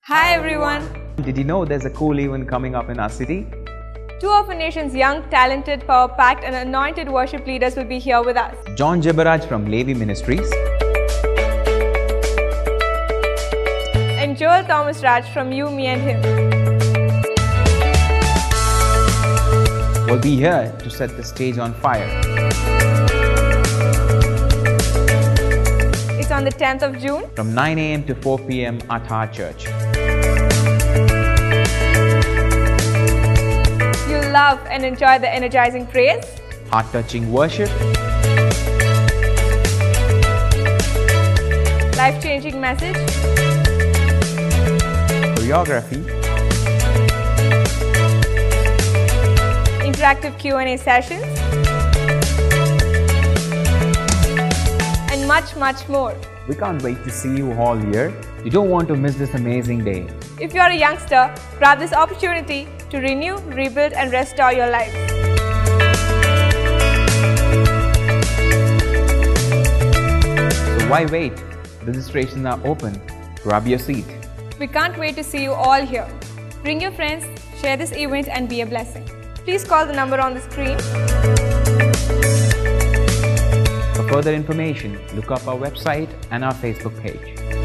Hi everyone! Did you know there's a cool event coming up in our city? Two of our nation's young, talented, power-packed and anointed worship leaders will be here with us. John Jebaraj from Levi Ministries And Joel Thomas Raj from You, Me and Him. will be here to set the stage on fire. It's on the 10th of June. From 9 a.m. to 4 p.m. at our church. You'll love and enjoy the energizing praise, Heart-touching worship, life-changing message, choreography, interactive Q&A sessions, and much more. We can't wait to see you all here. You don't want to miss this amazing day. If you're a youngster, grab this opportunity to renew, rebuild and restore your life. So why wait? Registrations are open. Grab your seat. We can't wait to see you all here. Bring your friends, share this event and be a blessing. Please call the number on the screen. For further information, look up our website and our Facebook page.